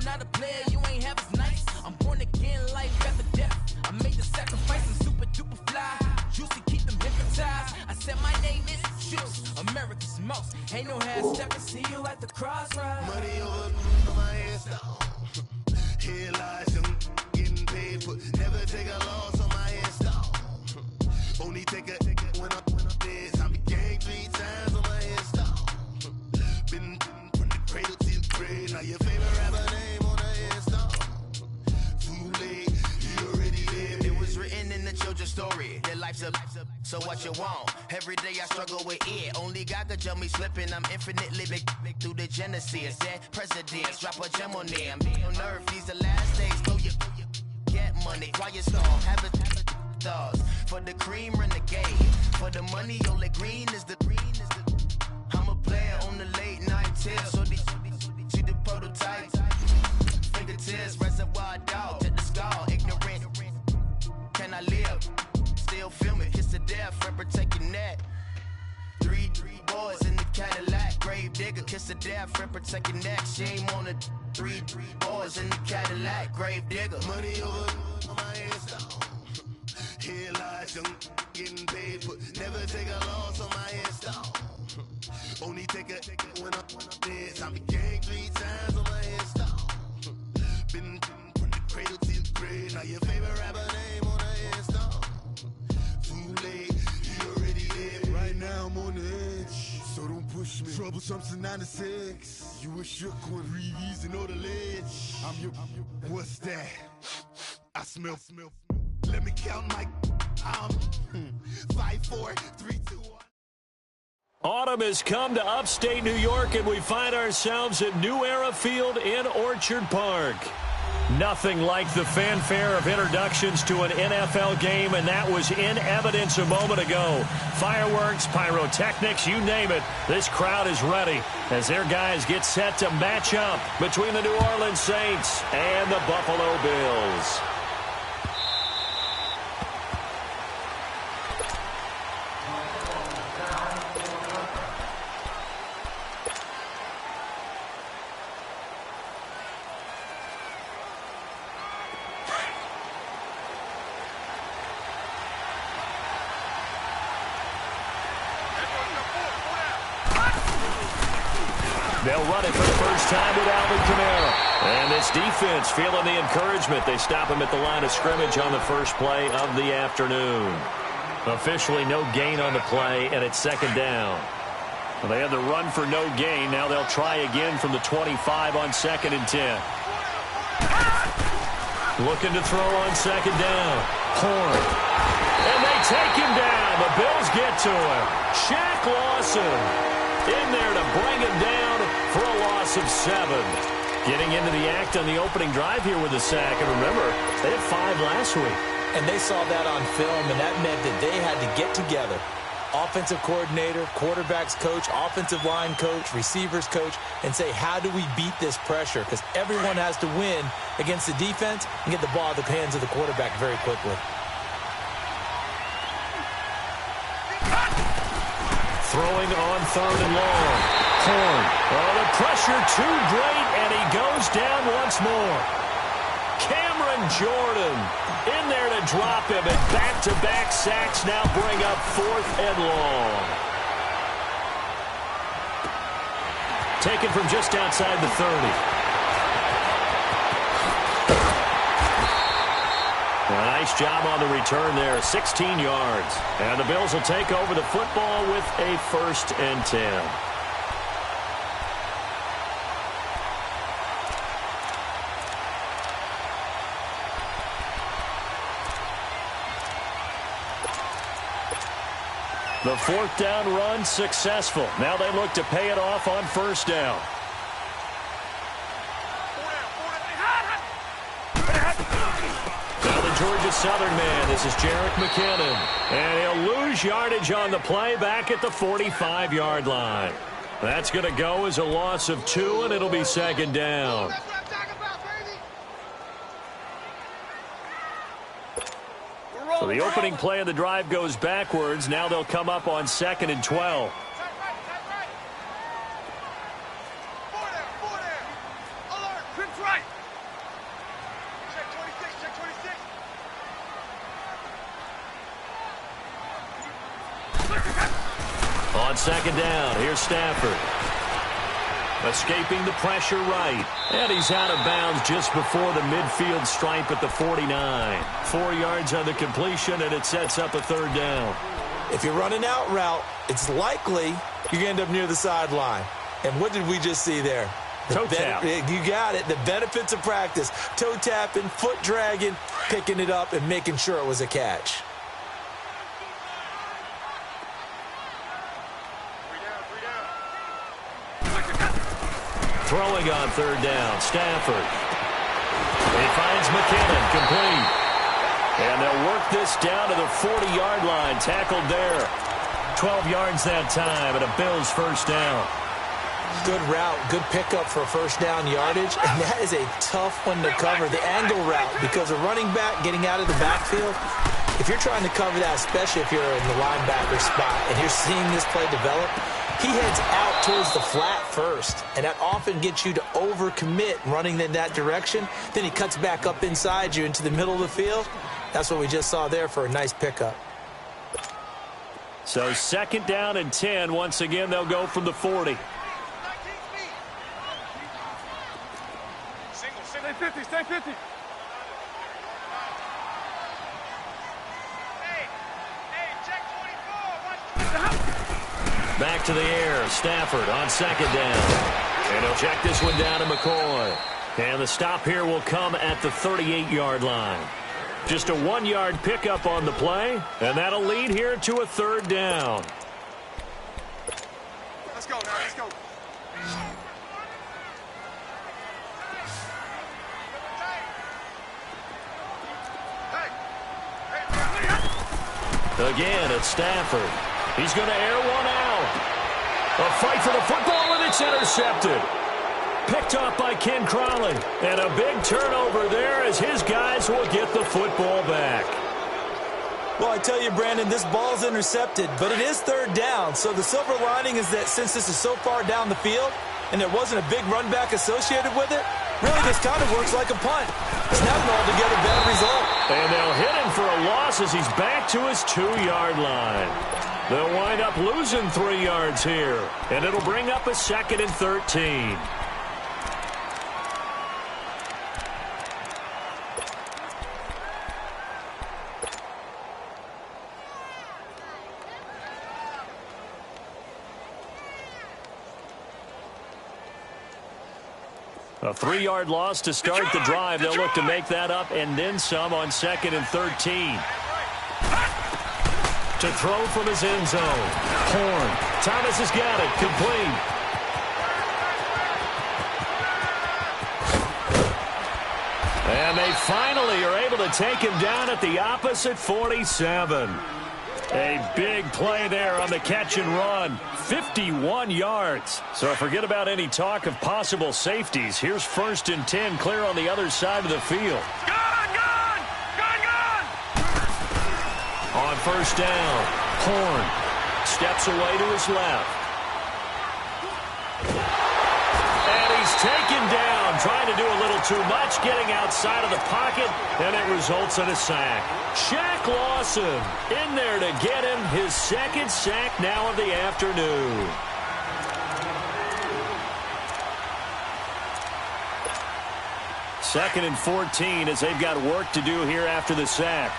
not a player, you ain't half as nice. I'm born again, life after death. I made the sacrifice, I'm super duper fly. Juicy, keep them hypnotized. I said my name is Juice, America's most. Ain't no half stepping, see you at the crossroads. Money over my hairstyle. Here lies young, getting paid, but never take a loss on my hairstyle. Only take a when I'm dead. I be gang 3 times on my hairstyle. Been from the cradle to the grave. Now your favorite rapper name on the hairstyle. Too late, you already lived. It was written in the children's story. Their life's a so what you want? Every day I struggle with it. Only God could tell me slipping. I'm infinitely big through the genesis. Dead presidents, drop a gem on them. On earth, these the last days. Go you get money, quiet storm, have it thoughts. For the cream, renegade. For the money, only green is the. I'm a player on the late night till. So these see the prototype. Fingertips, reservoir dog, to the skull, ignorant. Can I live? Still film it, kiss to death, rep protect your neck. Three boys in the Cadillac, grave digger, kiss to death, rep protect your neck. Shame on the three boys in the Cadillac, grave digger. Money over my hairstyle. Here lies young, getting paid, but never take a loss on my hairstyle. Only take a when I'm dead. I be gang 3 times on my hairstyle. Been from the cradle to the grave. Now your favorite rapper name on the hairstyle. Too late, you already dead. Right now I'm on the edge, so don't push me. Troublesome to 9 to 6. You a shook one, Reeves and all the ledge. I'm your. What's that? I smell. Let me count my. 5, 4, 3, 2, 1. Autumn has come to upstate New York, and we find ourselves at New Era Field in Orchard Park. Nothing like the fanfare of introductions to an NFL game, and that was in evidence a moment ago. Fireworks, pyrotechnics, you name it. This crowd is ready as their guys get set to match up between the New Orleans Saints and the Buffalo Bills. They'll run it for the first time with Alvin Kamara. And this defense feeling the encouragement. They stop him at the line of scrimmage on the first play of the afternoon. Officially no gain on the play, and it's second down. Well, they had the run for no gain. Now they'll try again from the 25 on 2nd and 10. Looking to throw on second down. Horn. And they take him down. The Bills get to him. Shaq Lawson in there to bring him down for a loss of 7. Getting into the act on the opening drive here with a sack. And remember, they had 5 last week. And they saw that on film, and that meant that they had to get together. Offensive coordinator, quarterbacks coach, offensive line coach, receivers coach, and say, how do we beat this pressure? Because everyone has to win against the defense and get the ball in the hands of the quarterback very quickly. Throwing on 3rd and long. Horn. Oh, the pressure too great, and he goes down once more. Cameron Jordan in there to drop him, and back-to-back sacks now bring up 4th and long. Taken from just outside the 30. A nice job on the return there, 16 yards. And the Bills will take over the football with a 1st and 10. The 4th down run successful. Now they look to pay it off on 1st down. Now the Georgia Southern man, this is Jerick McKinnon. And he'll lose yardage on the play back at the 45-yard line. That's going to go as a loss of 2, and it'll be 2nd down. So the opening play of the drive goes backwards. Now they'll come up on 2nd and 12. On second down, here's Stafford. Escaping the pressure right. And he's out of bounds just before the midfield stripe at the 49. 4 yards on the completion, and it sets up a third down. If you're running out route, it's likely you're going to end up near the sideline. And what did we just see there? Toe tap. You got it. The benefits of practice. Toe tapping, foot dragging, picking it up, and making sure it was a catch. Throwing on third down, Stafford. He finds McKinnon, complete. And they'll work this down to the 40-yard line, tackled there. 12 yards that time, and a Bills first down. Good route, good pickup for first down yardage, and that is a tough one to cover, the angle route, because a running back getting out of the backfield, if you're trying to cover that, especially if you're in the linebacker spot and you're seeing this play develop, he heads out towards the flat first, and that often gets you to overcommit running in that direction. Then he cuts back up inside you into the middle of the field. That's what we just saw there for a nice pickup. So second down and 10. Once again, they'll go from the 40. Stay 50, stay 50. Hey, check 24. Back to the air. Stafford on second down. And he'll check this one down to McCoy. And the stop here will come at the 38-yard line. Just a 1-yard pickup on the play, and that'll lead here to a third down. Let's go now, let's go. Again, it's Stafford. He's going to air one out. A fight for the football, and it's intercepted. Picked off by Ken Crowley. And a big turnover there as his guys will get the football back. Well, I tell you, Brandon, this ball's intercepted, but it is third down. So the silver lining is that since this is so far down the field and there wasn't a big run back associated with it, really this kind of works like a punt. It's not an altogether bad result. And they'll hit him for a loss as he's back to his 2-yard line. They'll wind up losing 3 yards here, and it'll bring up a 2nd and 13. A 3-yard loss to start the drive. They'll look to make that up and then some on 2nd and 13. To throw from his end zone. Horn. Thomas has got it. Complete. And they finally are able to take him down at the opposite 47. A big play there on the catch and run. 51 yards. So forget about any talk of possible safeties. Here's 1st and 10 clear on the other side of the field. On first down, Horn steps away to his left. And he's taken down, trying to do a little too much, getting outside of the pocket, and it results in a sack. Shaq Lawson in there to get him his 2nd sack now of the afternoon. Second and 14 as they've got work to do here after the sack.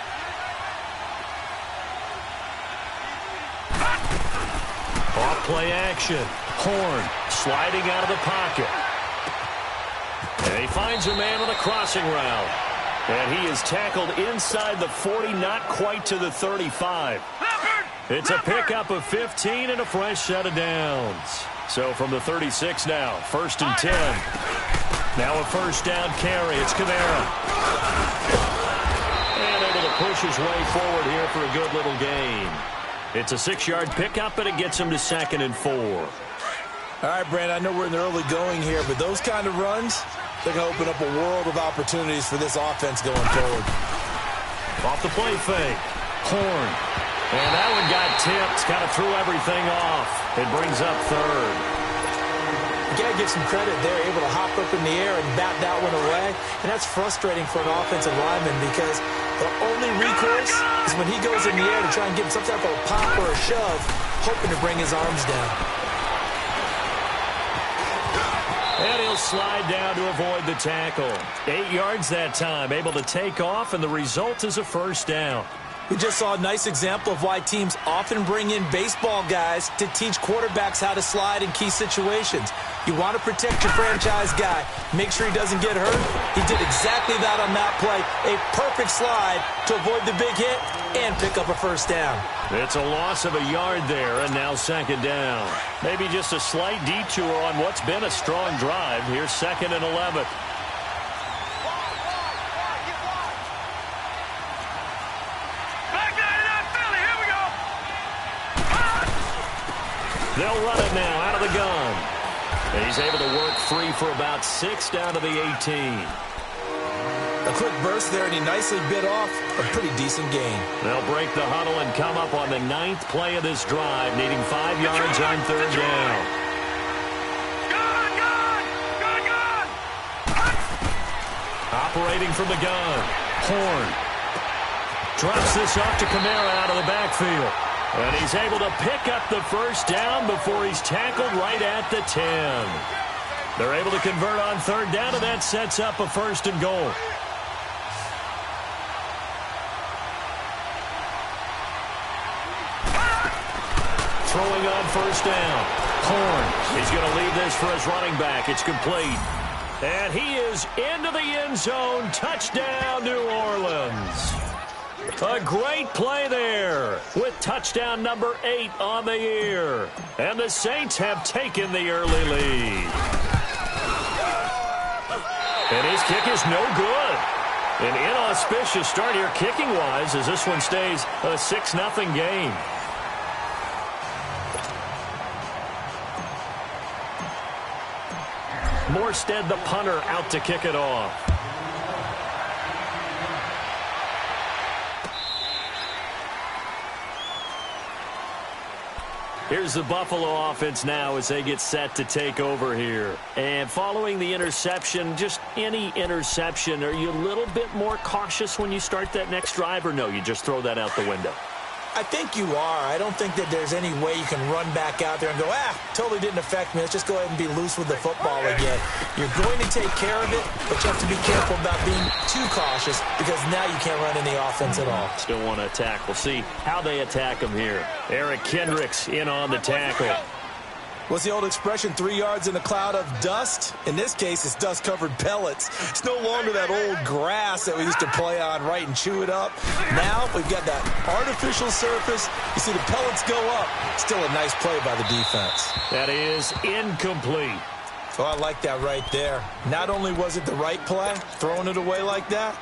Off play action. Horn sliding out of the pocket. And he finds a man on a crossing route. And he is tackled inside the 40, not quite to the 35. It's a pickup of 15 and a fresh set of downs. So from the 36 now, 1st and 10. Now a first down carry. It's Kamara. And able to push his way forward here for a good little gain. It's a 6-yard pickup, and it gets him to 2nd and 4. All right, Brandon, I know we're in the early going here, but those kind of runs, they're going to open up a world of opportunities for this offense going forward. Off the play fake. Horn. And that one got tipped. Kind of threw everything off. It brings up 3rd. You got to give some credit there, able to hop up in the air and bat that one away. And that's frustrating for an offensive lineman because the only recourse is when he goes in the air to try and get some type of a pop or a shove. hoping to bring his arms down. And he'll slide down to avoid the tackle. 8 yards that time, able to take off, and the result is a first down. We just saw a nice example of why teams often bring in baseball guys to teach quarterbacks how to slide in key situations. You want to protect your franchise guy. Make sure he doesn't get hurt. He did exactly that on that play. A perfect slide to avoid the big hit and pick up a first down. It's a loss of a yard there, and now second down. Maybe just a slight detour on what's been a strong drive. Here's 2nd and 11. They'll run it now out of the gun. And he's able to work free for about 6 down to the 18. A quick burst there, and he nicely bit off a pretty decent gain. They'll break the huddle and come up on the 9th play of this drive, needing 5 yards on 3rd down. Operating from the gun. Horn drops this off to Kamara out of the backfield. And he's able to pick up the first down before he's tackled right at the 10. They're able to convert on 3rd down, and that sets up a 1st and goal. Throwing on 1st down. Horn. He's going to leave this for his running back. It's complete. And he is into the end zone. Touchdown, New Orleans. A great play there with touchdown number 8 on the year. And the Saints have taken the early lead. And his kick is no good. An inauspicious start here kicking-wise as this one stays a 6-0 game. Morstead, the punter, out to kick it off. Here's the Buffalo offense now as they get set to take over here. And following the interception, just any interception, are you a little bit more cautious when you start that next drive, or no, you just throw that out the window? I think you are. I don't think that there's any way you can run back out there and go, totally didn't affect me. Let's just go ahead and be loose with the football again. You're going to take care of it, but you have to be careful about being too cautious because now you can't run any offense at all. Still want to attack. We'll see how they attack him here. Eric Kendricks in on the tackle. What's the old expression, 3 yards in a cloud of dust? In this case, it's dust-covered pellets. It's no longer that old grass that we used to play on, right, and chew it up. Now we've got that artificial surface. You see the pellets go up. Still a nice play by the defense. That is incomplete. Oh, I like that right there. Not only was it the right play, throwing it away like that,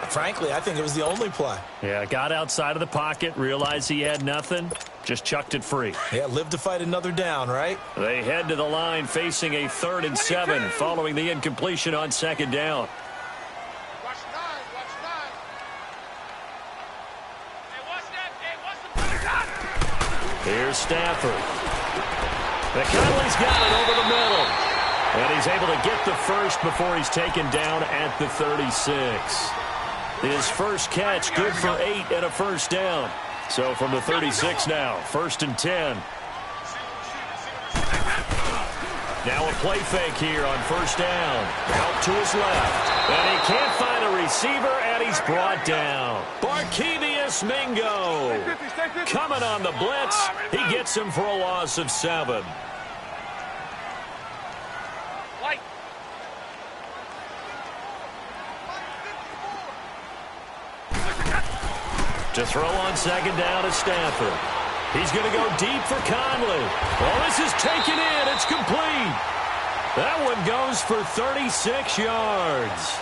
frankly, I think it was the only play. Yeah, got outside of the pocket, realized he had nothing, just chucked it free. Yeah, live to fight another down, right? They head to the line facing a 3rd and 7 following the incompletion on 2nd down. Watch 9, watch 9. Hey, watch that. Hey, watch the... Here's Stafford. McConnelly's got it over the middle. And he's able to get the first before he's taken down at the 36. His first catch, good for 8 and a first down. So from the 36 now, 1st and 10. Now a play fake here on 1st down. Out to his left. And he can't find a receiver, and he's brought down. Barkevius Mingo coming on the blitz. He gets him for a loss of 7. To throw on 2nd down is Stafford. He's going to go deep for Conley. Oh, this is taken in. It's complete. That one goes for 36 yards.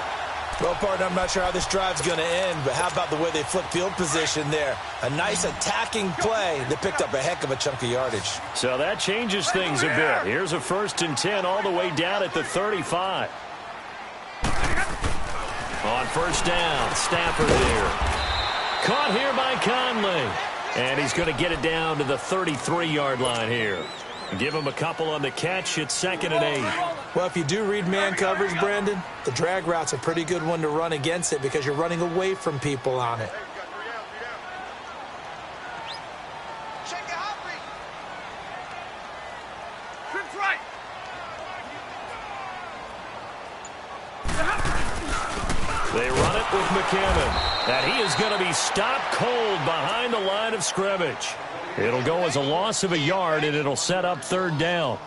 Well, partner, I'm not sure how this drive's going to end, but how about the way they flip field position there? A nice attacking play that picked up a heck of a chunk of yardage. So that changes things a bit. Here's a 1st and 10 all the way down at the 35. On 1st down, Stafford here. Caught here by Conley. And he's going to get it down to the 33-yard line here. Give him a couple on the catch. It's 2nd and 8. Well, if you do read man coverage, Brandon, the drag route's a pretty good one to run against it because you're running away from people on it. They run it with McKinnon. And he is going to be stopped cold behind the line of scrimmage. It'll go as a loss of a yard, and it'll set up third down.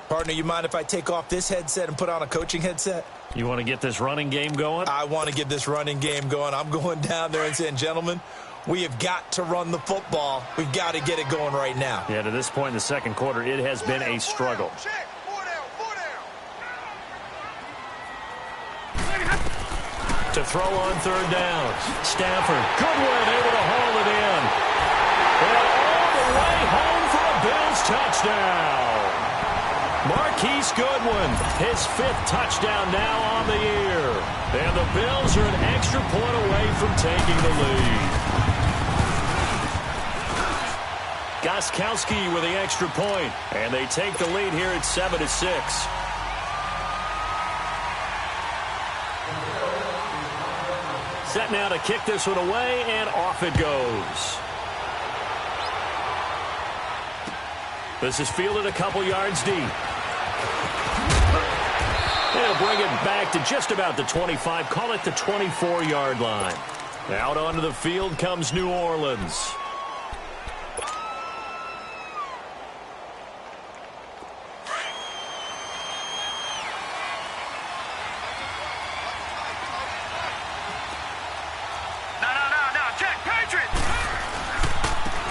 Partner, you mind if I take off this headset and put on a coaching headset? You want to get this running game going? I want to get this running game going. I'm going down there and saying, gentlemen, we have got to run the football. We've got to get it going right now. Yeah, to this point in the second quarter, it has been a struggle. To throw on third down. Stafford, Goodwin able to haul it in. And all the way home for a Bills touchdown. Marquise Goodwin, his 5th touchdown now on the year. And the Bills are an extra point away from taking the lead. Gostkowski with the extra point. And they take the lead here at 7-6. Set now to kick this one away, and off it goes. This is fielded a couple yards deep. They'll bring it back to just about the 25, call it the 24-yard line. Out onto the field comes New Orleans.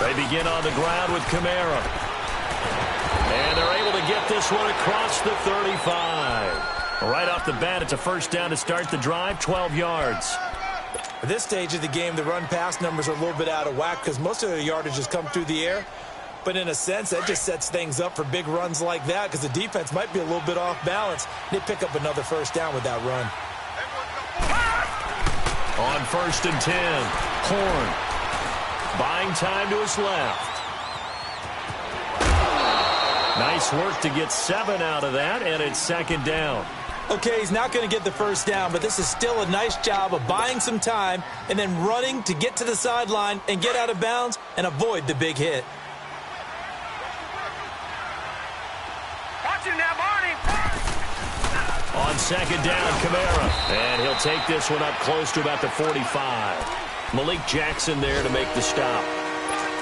They begin on the ground with Kamara. And they're able to get this one across the 35. Right off the bat, it's a first down to start the drive, 12 yards. At this stage of the game, the run-pass numbers are a little bit out of whack because most of the yardage has come through the air. But in a sense, that just sets things up for big runs like that because the defense might be a little bit off balance. They pick up another first down with that run. On 1st and 10, Horn. Buying time to his left. Nice work to get 7 out of that, and it's second down. Okay, he's not going to get the first down, but this is still a nice job of buying some time and then running to get to the sideline and get out of bounds and avoid the big hit. Watch it now, Barney. On second down, Kamara. And he'll take this one up close to about the 45. Malik Jackson there to make the stop.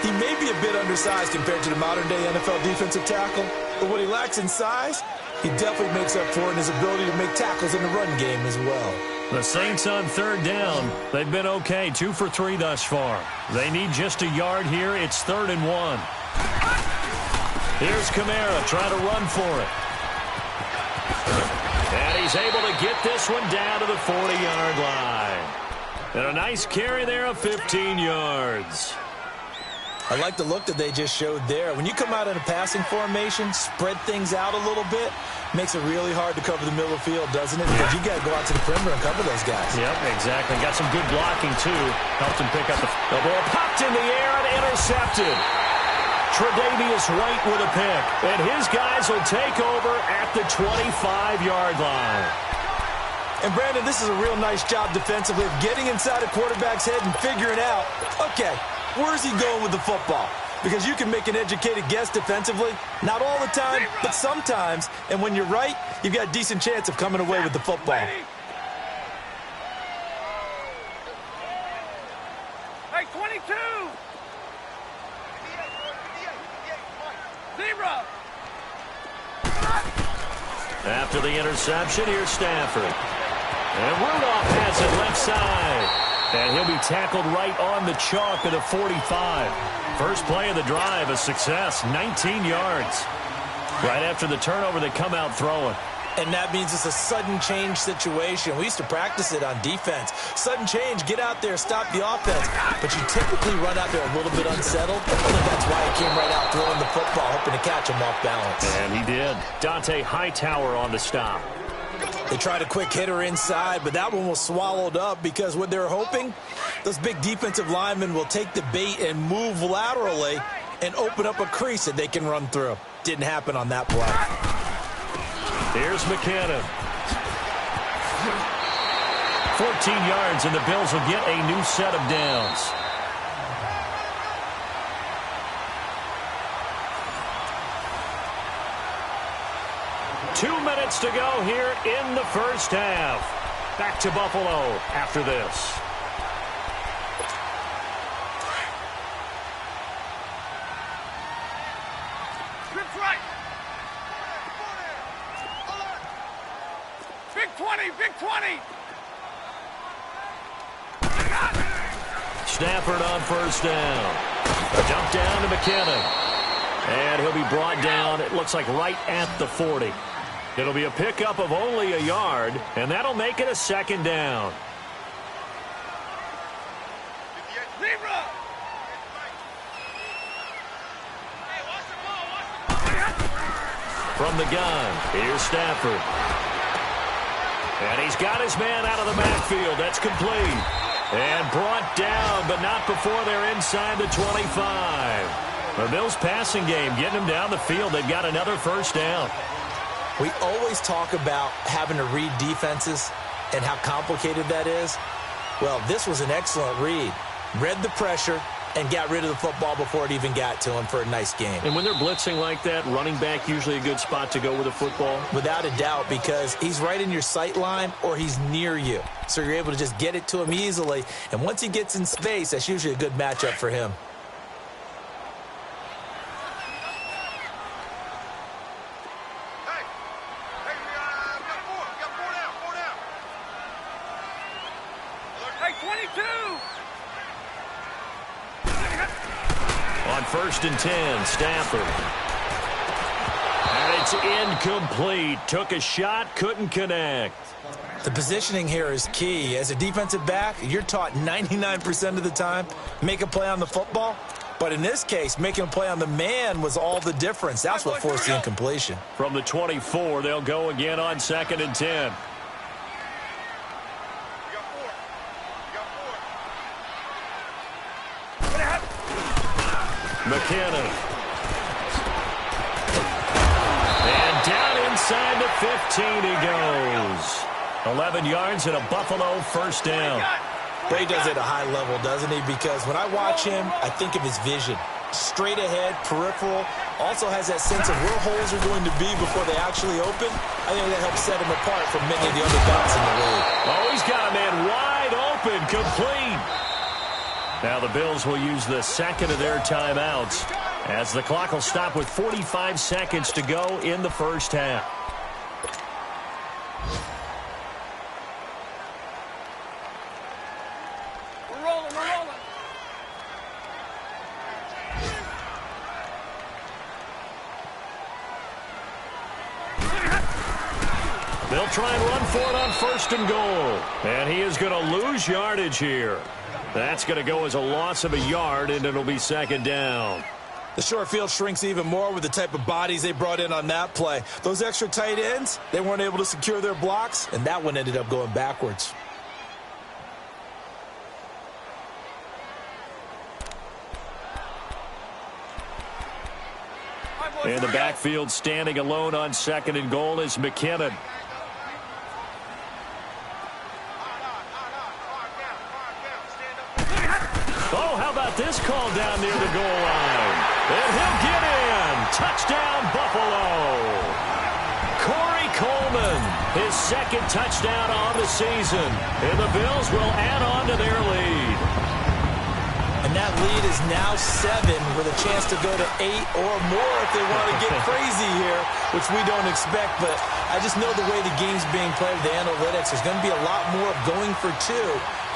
He may be a bit undersized compared to the modern-day NFL defensive tackle, but what he lacks in size, he definitely makes up for in his ability to make tackles in the run game as well. The Saints on third down. They've been okay, 2 for 3 thus far. They need just a yard here. It's 3rd and 1. Here's Kamara trying to run for it. And he's able to get this one down to the 40-yard line. And a nice carry there of 15 yards. I like the look that they just showed there. When you come out in a passing formation, spread things out a little bit, makes it really hard to cover the middle of the field, doesn't it? Because you got to go out to the perimeter and cover those guys. Yep, exactly. Got some good blocking, too. Helped him pick up the ball. Popped in the air and intercepted. Tre'Davious White with a pick. And his guys will take over at the 25-yard line. And, Brandon, this is a real nice job defensively of getting inside a quarterback's head and figuring out, okay, where's he going with the football? Because you can make an educated guess defensively. Not all the time, but sometimes. And when you're right, you've got a decent chance of coming away with the football. Hey, 22. 0. After the interception, here's Stafford. And Rudolph has it left side. And he'll be tackled right on the chalk at a 45. First play of the drive, a success, 19 yards. Right after the turnover, they come out throwing. And that means it's a sudden change situation. We used to practice it on defense. Sudden change, get out there, stop the offense. But you typically run out there a little bit unsettled. I think that's why he came right out throwing the football, hoping to catch him off balance. And he did. Dante Hightower on the stop. They tried a quick hitter inside, but that one was swallowed up because what they're hoping, those big defensive linemen will take the bait and move laterally and open up a crease that they can run through. Didn't happen on that play. Here's McKinnon. 14 yards, and the Bills will get a new set of downs. Two minutes to go here in the first half. Back to Buffalo after this. Trips right. Big 20, big 20. Stafford on first down. A dump down to McKinnon. And he'll be brought down, it looks like right at the 40. It'll be a pickup of only a yard, and that'll make it a second down. From the gun, here's Stafford. And he's got his man out of the backfield. That's complete. And brought down, but not before they're inside the 25. The Bills' passing game getting them down the field. They've got another first down. We always talk about having to read defenses and how complicated that is. Well, this was an excellent read. Read the pressure and got rid of the football before it even got to him for a nice game. And when they're blitzing like that, running back usually a good spot to go with the football? Without a doubt, because he's right in your sight line or he's near you. So you're able to just get it to him easily. And once he gets in space, that's usually a good matchup for him. On 1st and 10, Stafford. And it's incomplete. Took a shot, couldn't connect. The positioning here is key. As a defensive back, you're taught 99% of the time, make a play on the football. But in this case, making a play on the man was all the difference. That's what forced the incompletion. From the 24, they'll go again on 2nd and 10. McKinnon. And down inside the 15 he goes. 11 yards and a Buffalo first down. Brady does it at a high level, doesn't he? Because when I watch him, I think of his vision. Straight ahead, peripheral. Also has that sense of where holes are going to be before they actually open. I think that helps set him apart from many of the other backs in the league. Oh, he's got a man wide open, complete. Now the Bills will use the second of their timeouts as the clock will stop with 45 seconds to go in the first half. We're rolling, we're rolling. They'll try and run for it on 1st and goal. And he is going to lose yardage here. That's going to go as a loss of a yard, and it'll be 2nd down. The short field shrinks even more with the type of bodies they brought in on that play. Those extra tight ends, they weren't able to secure their blocks, and that one ended up going backwards. In the backfield, standing alone on 2nd and goal is McKinnon. Oh, how about this call down near the goal line? And he'll get in. Touchdown, Buffalo. Corey Coleman, his 2nd touchdown on the season. And the Bills will add on to their lead. And that lead is now 7 with a chance to go to 8 or more if they want to get crazy here, which we don't expect. But I just know the way the game's being played with the analytics, there's going to be a lot more going for 2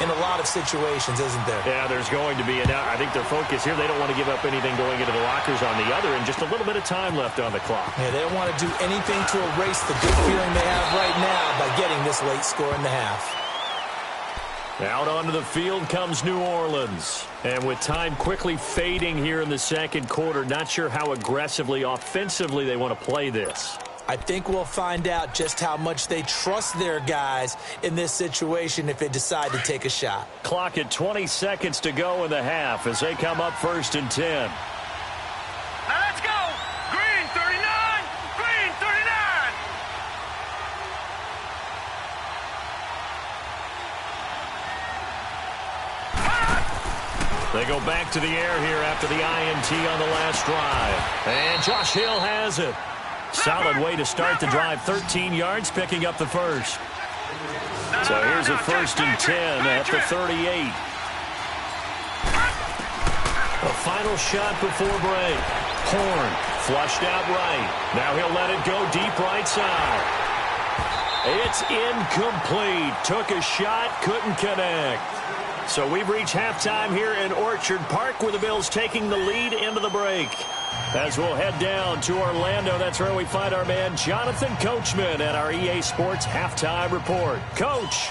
in a lot of situations, isn't there? Yeah, there's going to be. And now I think their focus here, they don't want to give up anything going into the lockers on the other, and just a little bit of time left on the clock. Yeah, they don't want to do anything to erase the good feeling they have right now by getting this late score in the half. Out onto the field comes New Orleans. And with time quickly fading here in the 2nd quarter, not sure how aggressively, offensively they want to play this. I think we'll find out just how much they trust their guys in this situation if they decide to take a shot. Clock at 20 seconds to go in the half as they come up 1st and 10. Now let's go. Green 39. Green 39. They go back to the air here after the INT on the last drive. And Josh Hill has it. Solid way to start the drive. 13 yards, picking up the first. So here's a 1st and 10 at the 38. A final shot before break. Horn flushed out right. Now he'll let it go deep right side. It's incomplete. Took a shot, couldn't connect. So we've reached halftime here in Orchard Park with the Bills taking the lead into the break. As we'll head down to Orlando, that's where we find our man Jonathan Coachman at our EA Sports Halftime Report. Coach.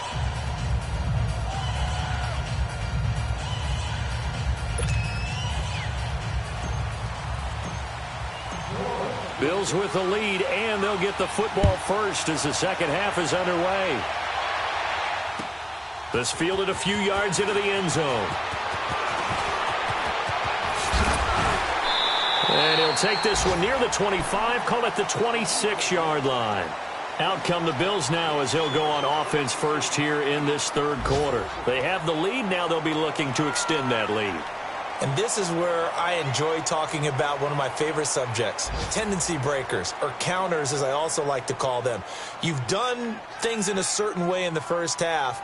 Bills with the lead, and they'll get the football first as the second half is underway. This fielded a few yards into the end zone. And he'll take this one near the 25, call it the 26-yard line. Out come the Bills now as they'll go on offense first here in this third quarter. They have the lead. Now they'll be looking to extend that lead. And this is where I enjoy talking about one of my favorite subjects, tendency breakers, or counters as I also like to call them. You've done things in a certain way in the first half,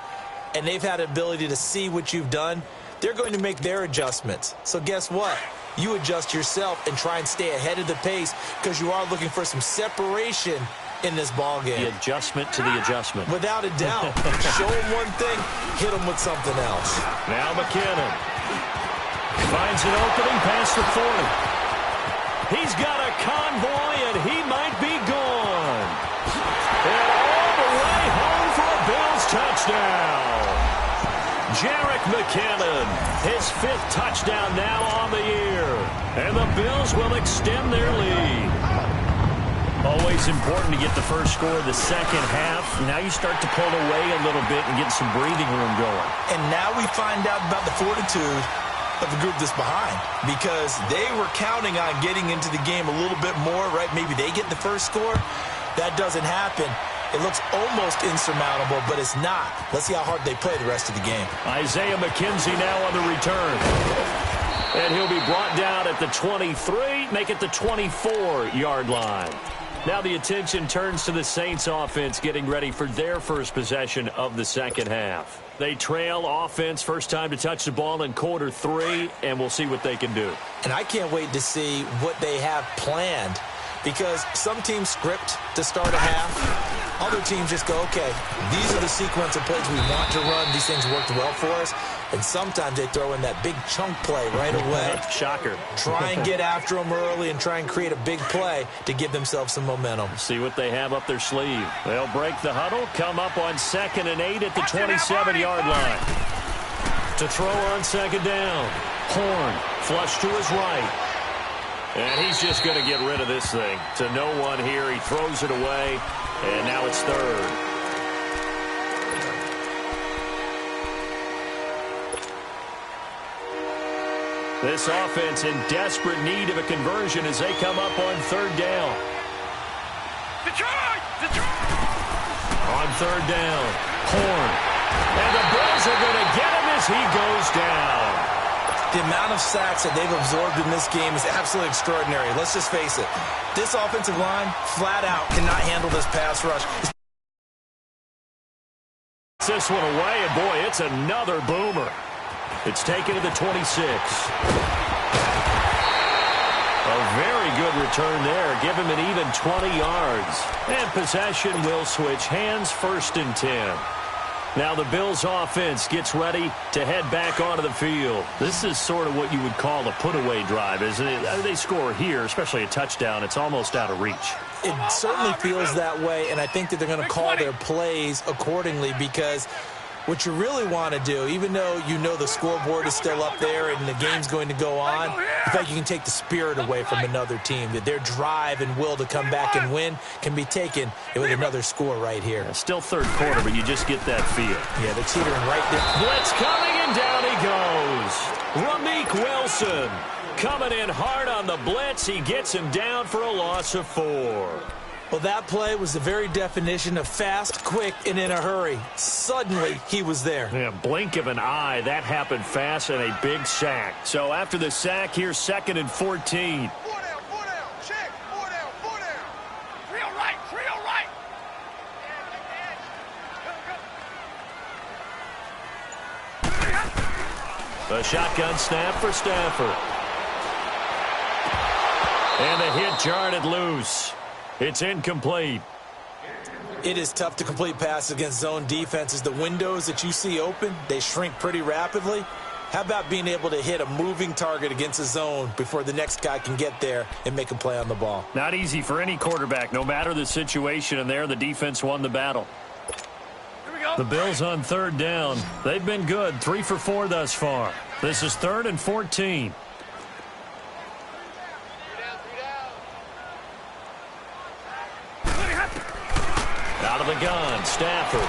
and they've had the ability to see what you've done. They're going to make their adjustments. So guess what? You adjust yourself and try and stay ahead of the pace because you are looking for some separation in this ball game. The adjustment to the adjustment. Without a doubt. Show them one thing, hit them with something else. Now McKinnon finds an opening past the 40. He's got a convoy, and he might be gone. And all the way home for a Bills touchdown. Jerick McKinnon, his 5th touchdown now on the year. And the Bills will extend their lead. Always important to get the first score of the second half. Now you start to pull away a little bit and get some breathing room going. And now we find out about the fortitude of the group that's behind, because they were counting on getting into the game a little bit more, right? Maybe they get the first score. That doesn't happen. It looks almost insurmountable, but it's not. Let's see how hard they play the rest of the game. Isaiah McKenzie now on the return. And he'll be brought down at the 23, make it the 24-yard line. Now the attention turns to the Saints offense getting ready for their first possession of the second half. They trail offense, first time to touch the ball in quarter 3, and we'll see what they can do. And I can't wait to see what they have planned, because some teams script to start a half. Other teams just go, okay, these are the sequence of plays we want to run. These things worked well for us. And sometimes they throw in that big chunk play right away. Shocker. Try and get after them early and try and create a big play to give themselves some momentum. See what they have up their sleeve. They'll break the huddle, come up on 2nd and 8 at the 27-yard line. To throw on second down. Horn flush to his right. And he's just going to get rid of this thing. To no one here. He throws it away. And now it's 3rd. This offense in desperate need of a conversion as they come up on 3rd down. Detroit! Detroit! On 3rd down, Horn. And the Bills are going to get him as he goes down. The amount of sacks that they've absorbed in this game is absolutely extraordinary. Let's just face it. This offensive line, flat out, cannot handle this pass rush. This one away, and boy, it's another boomer. It's taken to the 26. A very good return there. Give him an even 20 yards. And possession will switch hands, 1st and 10. Now the Bills offense gets ready to head back onto the field. This is sort of what you would call a put-away drive, isn't it? They score here, especially a touchdown. It's almost out of reach. It certainly feels that way, and I think that they're going to call their plays accordingly, because what you really want to do, even though you know the scoreboard is still up there and the game's going to go on, in fact, you can take the spirit away from another team, that their drive and will to come back and win can be taken with another score right here. Yeah, still 3rd quarter, but you just get that feel. Yeah, they're teetering right there. Blitz coming, and down he goes. Rameek Wilson coming in hard on the blitz. He gets him down for a loss of 4. Well, that play was the very definition of fast, quick, and in a hurry. Suddenly, he was there. Yeah, blink of an eye. That happened fast, and a big sack. So after the sack, here's 2nd and 14. 4 down, check, 4 down, 4 down. Trio right. A shotgun snap for Stafford. And the hit jarred it loose. It's incomplete. It is tough to complete passes against zone defenses. The windows that you see open, they shrink pretty rapidly. How about being able to hit a moving target against a zone before the next guy can get there and make a play on the ball? Not easy for any quarterback, no matter the situation, and there the defense won the battle. The Bills on third down. They've been good, 3 for 4 thus far. This is 3rd and 14. Out of the gun, Stafford.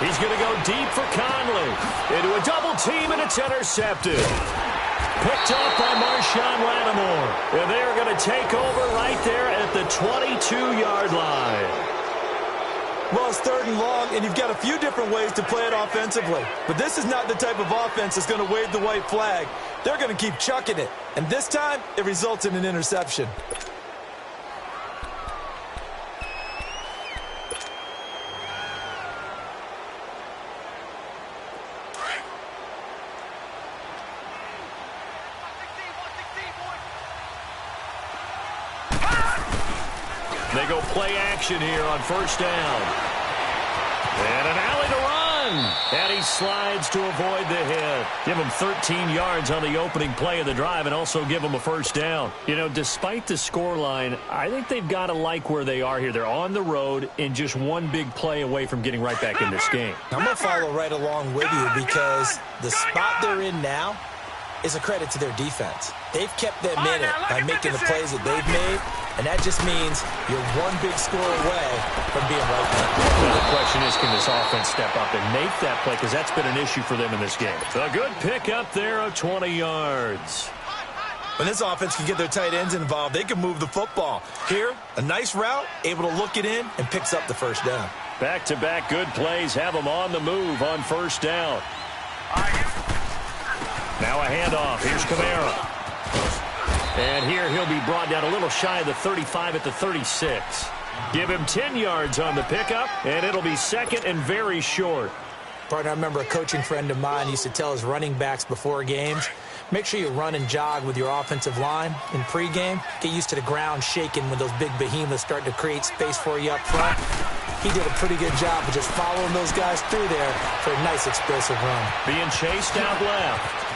He's going to go deep for Conley. Into a double team, and it's intercepted. Picked up by Marshawn Lattimore. And they're going to take over right there at the 22-yard line. Well, it's 3rd and long, and you've got a few different ways to play it offensively. But this is not the type of offense that's going to wave the white flag. They're going to keep chucking it. And this time, it results in an interception. They go play action here on first down. And an alley to run. And he slides to avoid the hit. Give him 13 yards on the opening play of the drive and also give him a first down. You know, despite the scoreline, I think they've got to like where they are here. They're on the road and just one big play away from getting right back in this game. I'm going to follow right along with you because the spot they're in now is a credit to their defense. They've kept them in it by making the plays that they've made, and that just means you're one big score away from being right back. Well, the question is, can this offense step up and make that play? Because that's been an issue for them in this game. A good pickup there of 20 yards. When this offense can get their tight ends involved, they can move the football. Here, a nice route, able to look it in, and picks up the first down. Back-to-back good plays have them on the move on first down. Now a handoff. Here's Kamara. And here he'll be brought down a little shy of the 35 at the 36. Give him 10 yards on the pickup, and it'll be second and very short. Partner, I remember a coaching friend of mine used to tell his running backs before games, make sure you run and jog with your offensive line in pregame. Get used to the ground shaking when those big behemoths start to create space for you up front. He did a pretty good job of just following those guys through there for a nice explosive run. Being chased out left.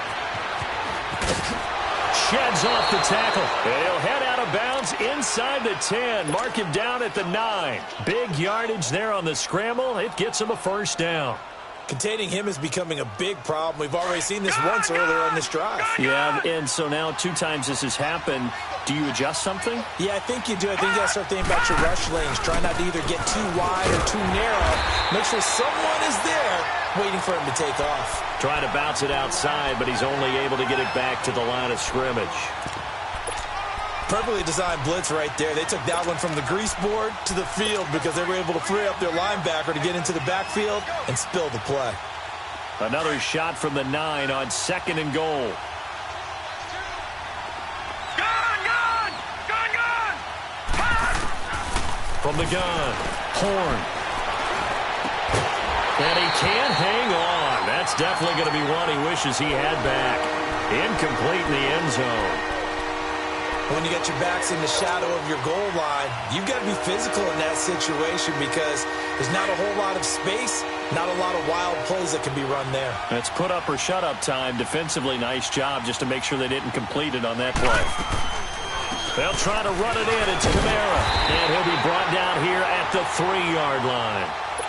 Sheds off the tackle. And he'll head out of bounds inside the 10. Mark him down at the 9. Big yardage there on the scramble. It gets him a first down. Containing him is becoming a big problem. We've already seen this once earlier on this drive. Yeah, and so now 2 times this has happened. Do you adjust something? Yeah, I think you do. I think you got to start thinking about your rush lanes. Try not to either get too wide or too narrow. Make sure someone is there waiting for him to take off. Trying to bounce it outside, but he's only able to get it back to the line of scrimmage. Perfectly designed blitz right there. They took that one from the grease board to the field because they were able to free up their linebacker to get into the backfield and spill the play. Another shot from the 9 on 2nd and goal. From the gun, Horn. And he can't hang on. That's definitely going to be one he wishes he had back. Incomplete in the end zone. When you got your backs in the shadow of your goal line, you've got to be physical in that situation because there's not a whole lot of space, not a lot of wild plays that can be run there. That's put up or shut up time. Defensively, nice job just to make sure they didn't complete it on that play. They'll try to run it in. It's Kamara. And he'll be brought down here at the 3-yard line.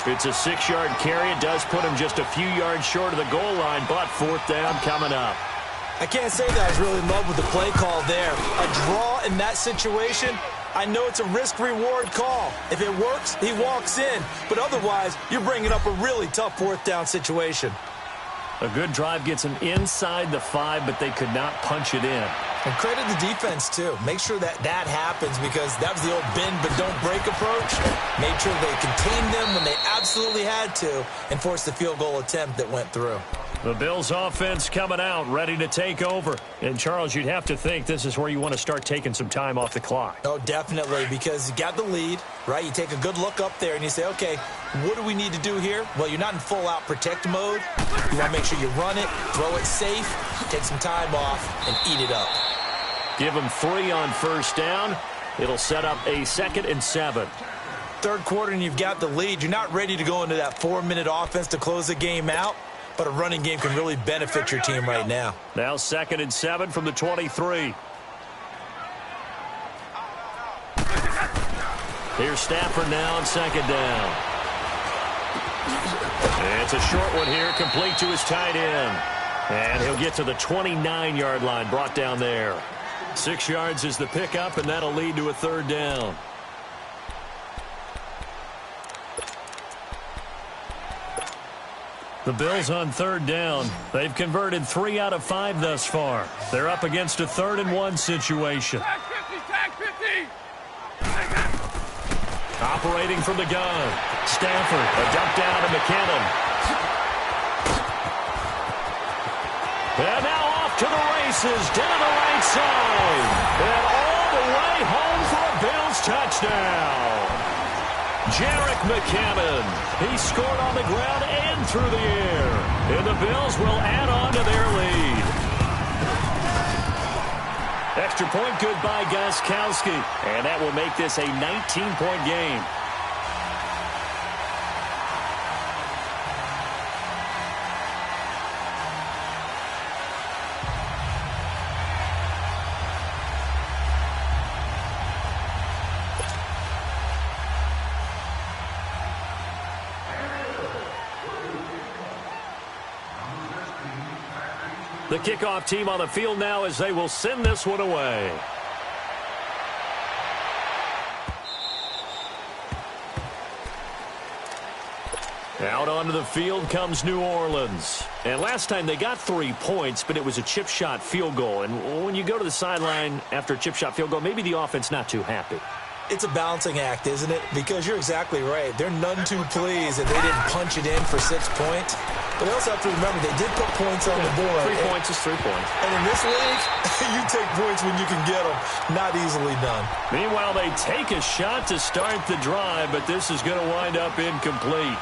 It's a 6-yard carry. It does put him just a few yards short of the goal line, but 4th down coming up. I can't say that I was really in love with the play call there. A draw in that situation, I know it's a risk-reward call. If it works, he walks in. But otherwise, you're bringing up a really tough 4th down situation. A good drive gets him inside the 5, but they could not punch it in. And credit the defense, too. Make sure that that happens because that was the old bend but don't break approach. Made sure they contained them when they absolutely had to and forced the field goal attempt that went through. The Bills offense coming out, ready to take over. And, Charles, you'd have to think this is where you want to start taking some time off the clock. Oh, definitely, because you got the lead, right? You take a good look up there and you say, okay, What do we need to do here? Well, you're not in full-out protect mode. You want to make sure you run it, throw it safe, take some time off, and eat it up. Give them 3 on first down. It'll set up a 2nd and 7. Third quarter and you've got the lead. You're not ready to go into that 4-minute offense to close the game out, but a running game can really benefit your team right now. Now 2nd and 7 from the 23. Here's Stafford now on 2nd down. It's a short one here, complete to his tight end. And he'll get to the 29-yard line, brought down there. 6 yards is the pickup, and that'll lead to a 3rd down. The Bills on 3rd down. They've converted 3 out of 5 thus far. They're up against a 3rd and 1 situation. Tag 50, tag 50. Operating from the gun. Stafford, a dump down to McKinnon. And now off to the races, down the right side. And all the way home for a Bills touchdown. Jerick McKinnon. He scored on the ground and through the air. And the Bills will add on to their lead. Extra point good by Gostkowski. And that will make this a 19-point game. The kickoff team on the field now as they will send this one away. Out onto the field comes New Orleans. And last time they got 3 points, but it was a chip shot field goal. And when you go to the sideline after a chip shot field goal, maybe the offense not too happy. It's a balancing act, isn't it? Because you're exactly right. They're none too pleased that they didn't punch it in for 6 points. But they also have to remember they did put points on the board. 3 points is 3 points. And in this league, you take points when you can get them. Not easily done. Meanwhile, they take a shot to start the drive, but this is going to wind up incomplete.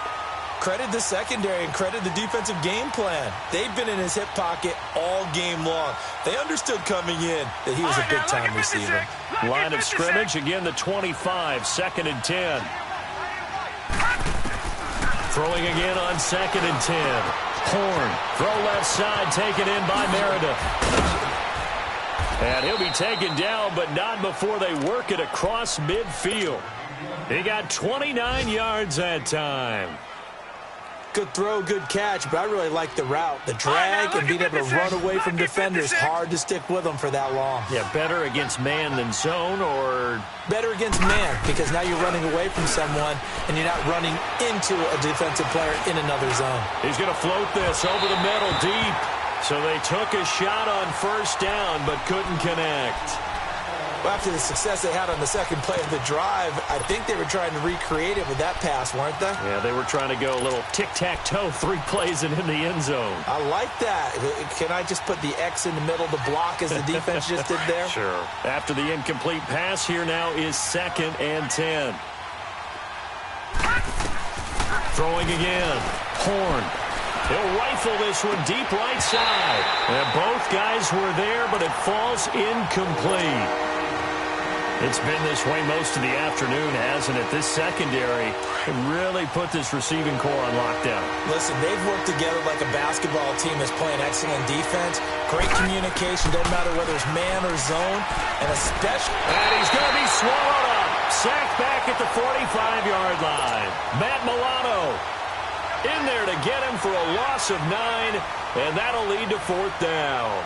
Credit the secondary and credit the defensive game plan. They've been in his hip pocket all game long. They understood coming in that he was a big-time receiver. Line of scrimmage, again the 25, 2nd and 10. Throwing again on 2nd and 10. Horn, throw left side, taken in by Meredith. And he'll be taken down, but not before they work it across midfield. He got 29 yards that time. Good throw, good catch, but I really like the route. The drag and being able to run away from defenders. Hard to stick with them for that long. Yeah, better against man than zone, or better against man, because now you're running away from someone and you're not running into a defensive player in another zone. He's going to float this over the middle deep. So they took a shot on first down, but couldn't connect. Well, after the success they had on the second play of the drive, I think they were trying to recreate it with that pass, weren't they? Yeah, they were trying to go a little tic-tac-toe, 3 plays and in the end zone. I like that. Can I just put the X in the middle to block as the defense just did there? Sure. After the incomplete pass, here now is 2nd and 10. Throwing again. Horn. He'll rifle this one deep right side. And both guys were there, but it falls incomplete. It's been this way most of the afternoon, hasn't it? This secondary can really put this receiving core on lockdown. Listen, they've worked together like a basketball team that's playing excellent defense. Great communication, doesn't matter whether it's man or zone, and especially... And he's going to be swallowed up. Sacked back at the 45-yard line. Matt Milano in there to get him for a loss of 9, and that'll lead to 4th down.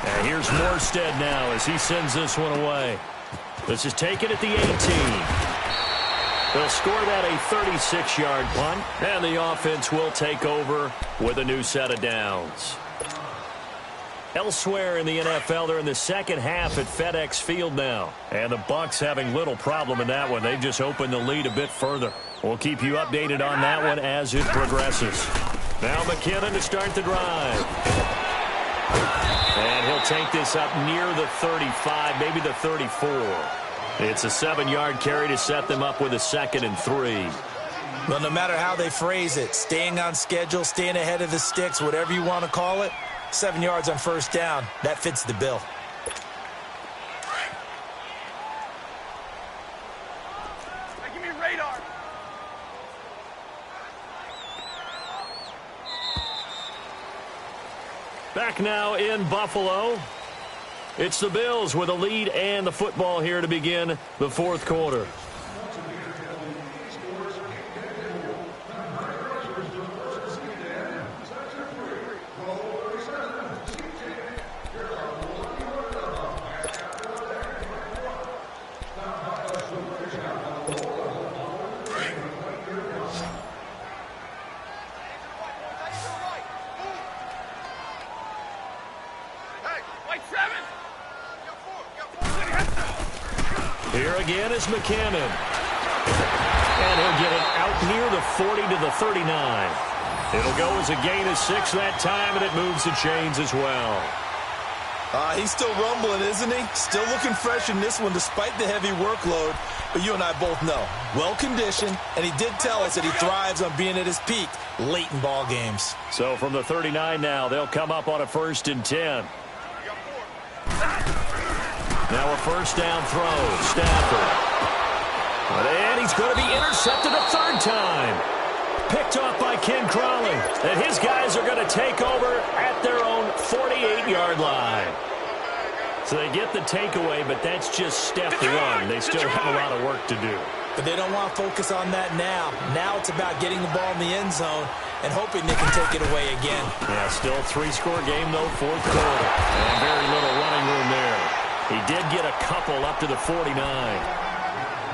And here's Morstead now as he sends this one away. This is taken at the 18. They'll score that a 36-yard punt, and the offense will take over with a new set of downs. Elsewhere in the NFL, they're in the second half at FedEx Field now. And the Bucs having little problem in that one. They've just opened the lead a bit further. We'll keep you updated on that one as it progresses. Now McKinnon to start the drive. And he'll He'll take this up near the 35, maybe the 34. It's a 7-yard carry to set them up with a 2nd and 3. Well, no matter how they phrase it, staying on schedule, staying ahead of the sticks, whatever you want to call it, 7 yards on first down, that fits the bill. Hey, give me radar. Back now in Buffalo. It's the Bills with a lead and the football here to begin the 4th quarter. Here again is McCammon. And he'll get it out near the 40 to the 39. It'll go as a gain of 6 that time, and it moves the chains as well. He's still rumbling, isn't he? Still looking fresh in this one despite the heavy workload. But you and I both know, well-conditioned, and he did tell us that he thrives on being at his peak late in ball games. So from the 39 now, they'll come up on a 1st and 10. Now a first down throw. Stafford. And he's going to be intercepted a 3rd time. Picked off by Ken Crawley. And his guys are going to take over at their own 48-yard line. So they get the takeaway, but that's just step 1. They still have a lot of work to do. But they don't want to focus on that now. Now it's about getting the ball in the end zone and hoping they can take it away again. Yeah, still 3-score game, though, 4th quarter. And very little running room there. He did get a couple up to the 49.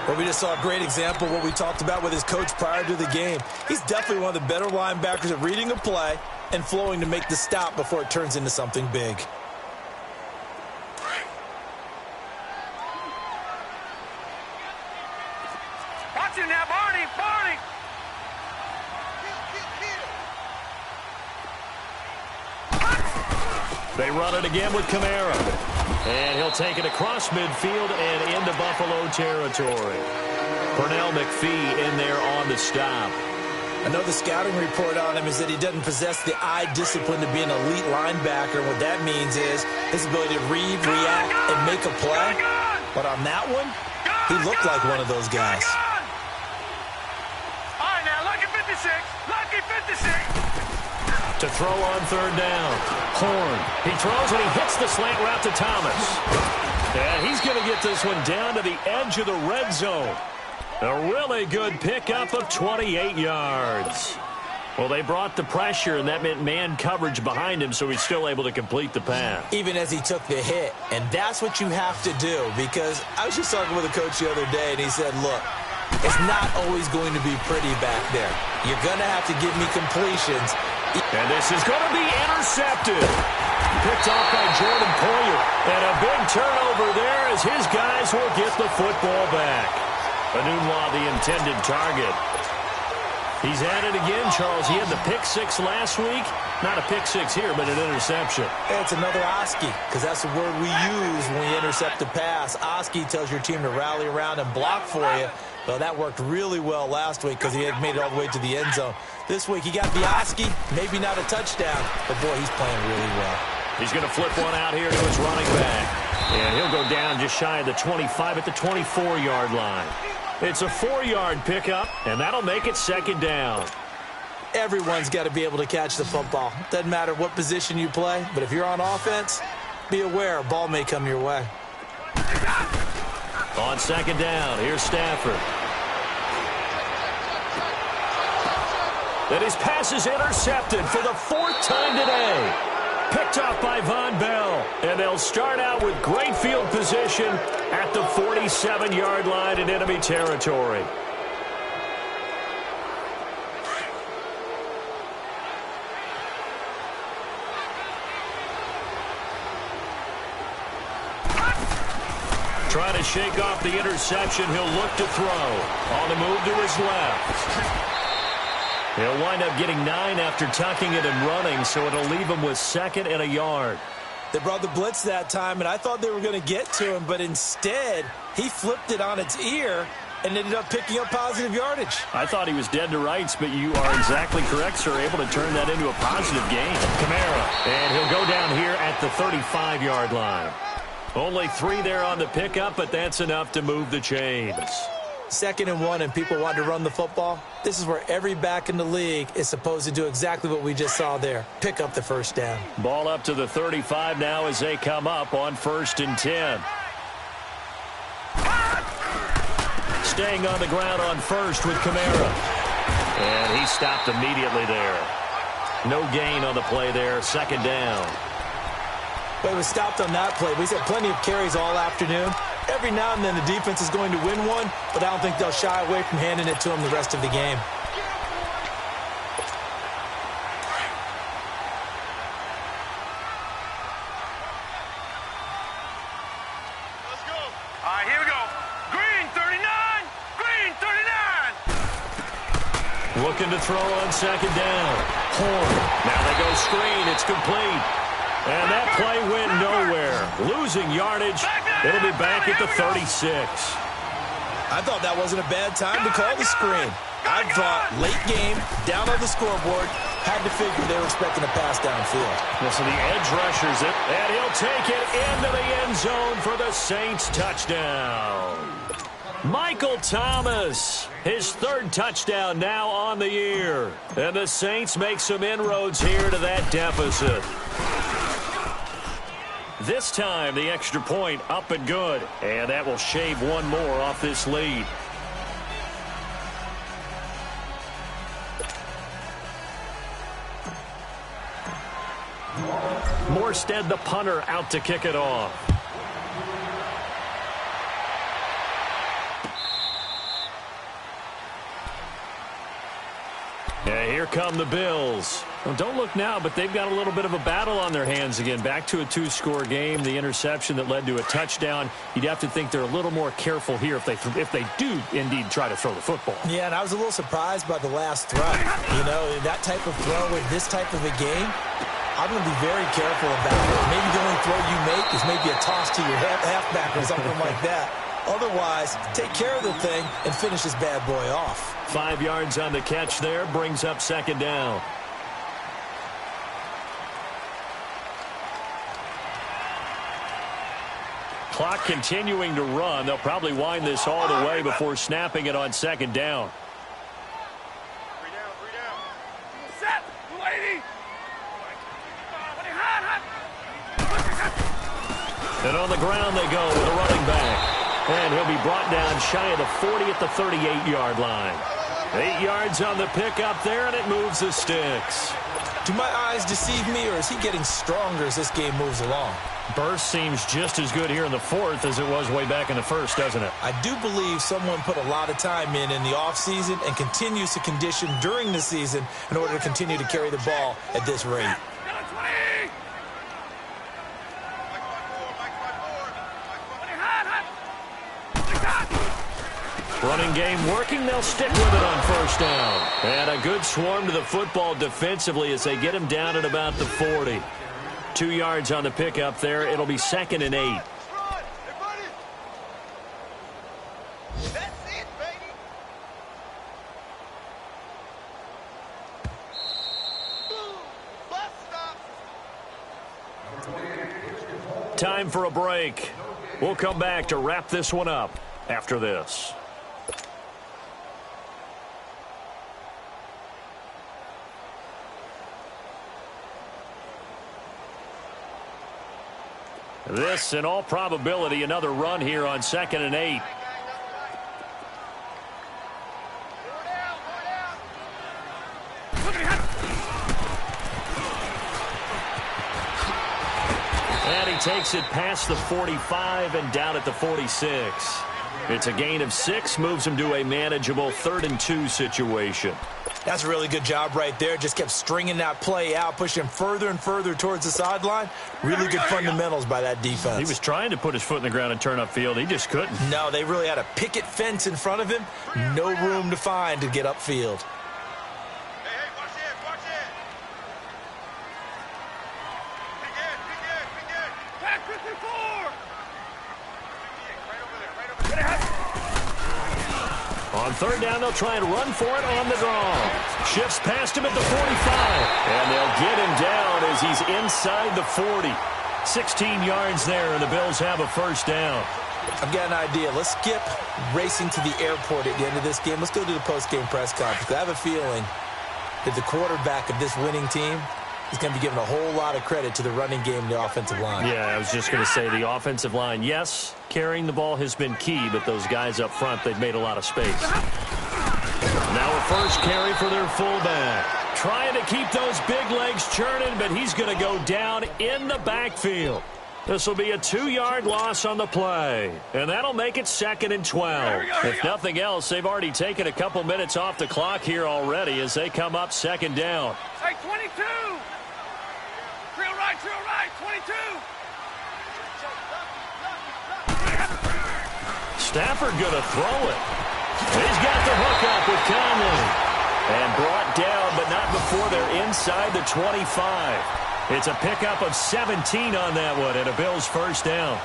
Well, we just saw a great example of what we talked about with his coach prior to the game. He's definitely one of the better linebackers at reading a play and flowing to make the stop before it turns into something big. Watch him now, Barney, Barney. They run it again with Kamara. And he'll take it across midfield and into Buffalo territory. Pernell McPhee in there on the stop. I know the scouting report on him is that he doesn't possess the eye discipline to be an elite linebacker. And what that means is his ability to read, react, and make a play. But on that one, he looked like one of those guys. All right, now, lucky 56. Lucky 56. To throw on 3rd down. Horn. He throws and he hits the slant route to Thomas. And he's going to get this one down to the edge of the red zone. A really good pickup of 28 yards. Well, they brought the pressure, and that meant man coverage behind him, so he's still able to complete the pass. Even as he took the hit. And that's what you have to do, because I was just talking with a coach the other day, and he said, look, it's not always going to be pretty back there. You're going to have to give me completions. And this is going to be intercepted. Picked off by Jordan Poyer. And a big turnover there as his guys will get the football back. Anunwa, the intended target. He's at it again, Charles. He had the pick 6 last week. Not a pick 6 here, but an interception. It's another Oski, because that's the word we use when we intercept a pass. Oski tells your team to rally around and block for you. Well, that worked really well last week because he had made it all the way to the end zone. This week, he got the Oski, maybe not a touchdown, but, boy, he's playing really well. He's going to flip one out here to his running back. And he'll go down just shy of the 25 at the 24-yard line. It's a 4-yard pickup, and that'll make it 2nd down. Everyone's got to be able to catch the football. Doesn't matter what position you play, but if you're on offense, be aware a ball may come your way. On 2nd down, here's Stafford. And his pass is intercepted for the 4th time today. Picked off by Von Bell. And they'll start out with great field position at the 47-yard line in enemy territory. Trying to shake off the interception. He'll look to throw. On the move to his left. He'll wind up getting 9 after tucking it and running, so it'll leave him with 2nd and a yard. They brought the blitz that time, and I thought they were going to get to him, but instead, he flipped it on its ear and ended up picking up positive yardage. I thought he was dead to rights, but you are exactly correct, sir. Able to turn that into a positive gain. Kamara, and he'll go down here at the 35-yard line. Only 3 there on the pickup, but that's enough to move the chains. 2nd and 1, and people want to run the football. This is where every back in the league is supposed to do exactly what we just saw there. Pick up the first down. Ball up to the 35 now as they come up on 1st and 10. Staying on the ground on 1st with Kamara. And he stopped immediately there. No gain on the play there. 2nd down. Well, he was stopped on that play. He's had plenty of carries all afternoon. Every now and then the defense is going to win one, but I don't think they'll shy away from handing it to him the rest of the game. Let's go. All right, here we go. Green 39. Green 39. Looking to throw on 2nd down. Horn. Now they go screen. It's complete. And that play went nowhere. Losing yardage. It'll be back at the 36. I thought that wasn't a bad time to call the screen. I thought late game, down on the scoreboard, had to figure they were expecting a pass downfield. So the edge rushers it, and he'll take it into the end zone for the Saints touchdown. Michael Thomas, his 3rd touchdown now on the year. And the Saints make some inroads here to that deficit. This time, the extra point up and good. And that will shave 1 more off this lead. Morstead, the punter, out to kick it off. Yeah, here come the Bills. Well, don't look now, but they've got a little bit of a battle on their hands again. Back to a 2-score game. The interception that led to a touchdown. You'd have to think they're a little more careful here if they do indeed try to throw the football. Yeah, and I was a little surprised by the last throw. You know, that type of throw in this type of a game, I'm going to be very careful about it. Maybe the only throw you make is maybe a toss to your halfback or something like that. Otherwise, take care of the thing and finish this bad boy off. 5 yards on the catch there, brings up 2nd down. Clock continuing to run. They'll probably wind this all the way before snapping it on 2nd down. 3 down. Set. 280. And on the ground they go with a running back. And he'll be brought down shy of the 40 at the 38-yard line. 8 yards on the pickup there, and it moves the sticks. Do my eyes deceive me, or is he getting stronger as this game moves along? Burst seems just as good here in the 4th as it was way back in the 1st, doesn't it? I do believe someone put a lot of time in the offseason and continues to condition during the season in order to continue to carry the ball at this rate. Running game working. They'll stick with it on 1st down. And a good swarm to the football defensively as they get him down at about the 40. 2 yards on the pickup there. It'll be 2nd and 8. That's it, baby. Bus stop. Time for a break. We'll come back to wrap this one up after this. This, in all probability, another run here on 2nd and 8. And he takes it past the 45 and down at the 46. It's a gain of 6, moves him to a manageable 3rd and 2 situation. That's a really good job right there. Just kept stringing that play out, pushing him further and further towards the sideline. Really good fundamentals by that defense. He was trying to put his foot in the ground and turn upfield. He just couldn't. No, they really had a picket fence in front of him. No room to find to get upfield. Hey, watch it. Pick it. On third down, they'll try and run for it on the draw. Shifts past him at the 45. And they'll get him down as he's inside the 40. 16 yards there, and the Bills have a first down. I've got an idea. Let's skip racing to the airport at the end of this game. Let's go to the post-game press conference. I have a feeling that the quarterback of this winning team is going to be given a whole lot of credit to the running game and the offensive line. Yeah, I was just going to say the offensive line, yes, carrying the ball has been key, but those guys up front, they've made a lot of space. Now a first carry for their fullback. Trying to keep those big legs churning, but he's going to go down in the backfield. This will be a 2-yard loss on the play, and that'll make it 2nd and 12. If nothing else, they've already taken a couple minutes off the clock here already as they come up 2nd down. Hey, 22! Drill right, 22! Stafford going to throw it. He's got the hook up with Conley. And brought down, but not before they're inside the 25. It's a pickup of 17 on that one, and a Bills first down.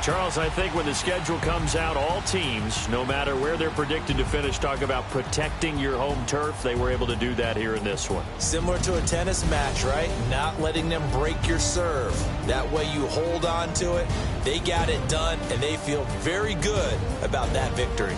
Charles, I think when the schedule comes out, all teams, no matter where they're predicted to finish, talk about protecting your home turf. They were able to do that here in this one. Similar to a tennis match, right? Not letting them break your serve. That way you hold on to it. They got it done, and they feel very good about that victory.